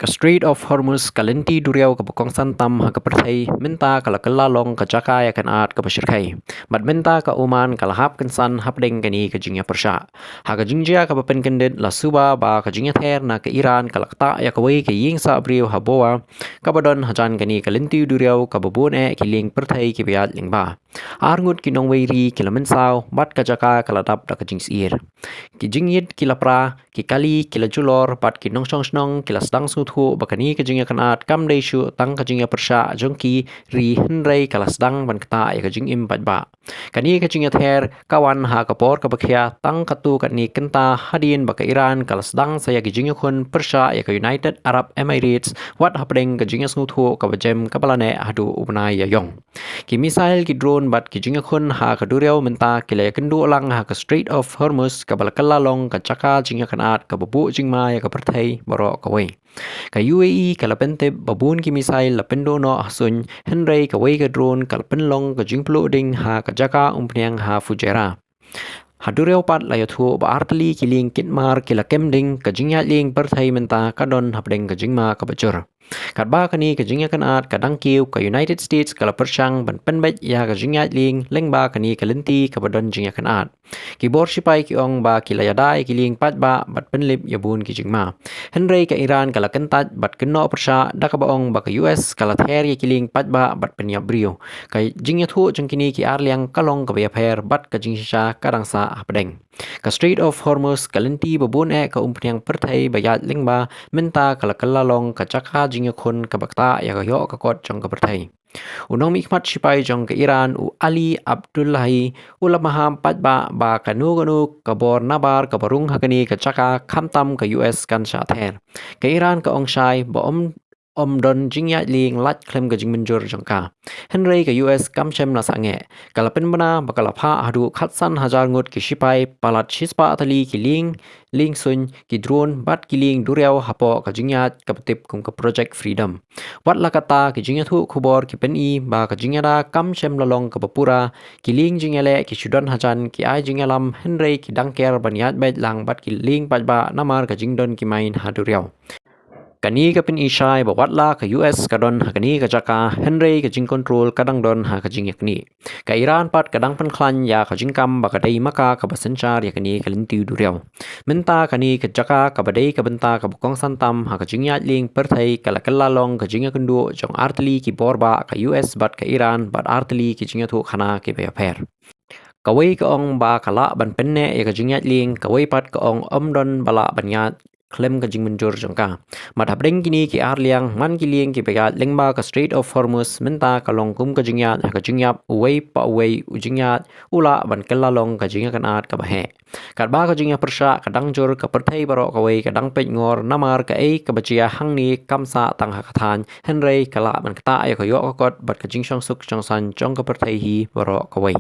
Ka Strait of Hormuz kalenti duriau ka bukongsan tam ha ka perthai minta kala kala long ka jaka ya kan at ka bashirkai mat minta ka uman kala hap kansan hap deng kani ka jingya persha ha ka jingjia ka bapen kendet la suba ba ka jingya ther na ka Iran kala kta ya ka wei ka ying sa abriu ha boa ka badon hajan kani kalenti duriau ka babun ki ling perthai ki biat ling ba arngut ki nong wei ri kilamen saw bat ka jaka kala dap da ka jings ir ki jingyit kila pra ki kali kila julor pat ki nong song snong kila stang su thu bakani ka jingya kanat kam dei shu tang ka jingya persha jongki ri henrei kala stang ban kta ya ka jing im pat ba kani ka jingya ther kawan ha ka por ka bakhya tang ka tu kani kenta hadin baka Iran kala stang saya ki jingya khun persha ya ka United Arab Emirates wat hapdeng ka jingya su thu ka bajem ka balane hadu ubnai ya yong ki misail ki drone bat ki jingya khun ha ka duriau menta kila ya kendu lang ha ka Strait of Hormuz ka balakala long ka chaka jingya kanat ka babu jingma ya ka perthai baro ka wei ka UAE kala pente babun ki misail la pendo no asun henrei ka wei ka drone kala penlong ka jingplu ding ha ka jaka umpniang ha fujera hadureu pat la yathu ba artli kiling kitmar kila kemding ka jingya ling perthai menta kadon hapdeng ka jingma ka bacur katba kani ka jingya kanat kadang kiu ka United States kala persyang ban penbet ya ka jingya ling lengba kani kalenti ka badon jingya kanat ki bor sipai ki ong ba kila yadai kiling pat ba bat penlip yabun ki jingma henrei ka Iran kala kentat bat kenno persya da ka baong ba ka US kala ther ya kiling pat ba bat penyap brio ka jingya thu jengkini ki arliang kalong ka bayapher bat ka jingsha karangsa hapdeng ka Strait of Hormuz kalenti babun ka umpniang perthai bayat lengba menta kala kalalong ka chaka jingya khun ka bakta ya ka yo ka kot jong ka perthai unong mikmat sipai jong ke Iran u Ali Abdullahi ulamaham patba ba kanu kabor nabar kabarung hakani ka chaka khamtam ka US kan sha ther ke Iran ka ongshai ba don jingya ling lat klem ka jingmenjur jongka henrei ka US kamshem na sange kalapen bana bakala pha hadu khatsan hajar ngut ki sipai palat shispa atali ki ling sun ki drone bat ki ling duriau hapo ka jingya kaptip kum ka project freedom wat lakata ki jingya thu khubor ki pen I ba ka jingya da kamshem lalong ka bapura ki ling jingya le ki shudan hajan ki ai jingya lam henrei ki dangker baniat bet lang bat ki ling pat ba namar ka jingdon ki main haduriau kani ka pin ishai ba watla ka US kadon hakani ka jaka henrei ka jing control kadang don ha ka jing yakni ka Iran pat kadang pen khlan ya ka jingkam ba ka dei maka ka basenchar yakni kalinti duriau menta kani ka jaka ka badei ka benta ka bukong santam ha ka jingya ling perthai kala kala long ka jingya kundu jong artli ki borba ka US bat ka Iran bat artli ki jingya thu khana ki ba pher kawai ka ong ba kala ban penne ya ka jingya ling kawai pat ka ong omdon bala banyat klem ka jingmenjur jongka madhab deng kini ki arliang man ki lieng ki pegat lengba ka Strait of Hormuz menta kalong kum ka jingyat ha ka jingyap uwei pa uwei ujingyat ula ban kelalong ka jingya kanat ka bahe katba ka jingya persya kadang jur ka perthai baro ka wei kadang pet ngor namar ka ei ka bachia hangni kamsa tang ha kathan henrei kala ban kata ya ka yo ka kot bat ka jingshong suk chongsan chong ka perthai hi baro ka wei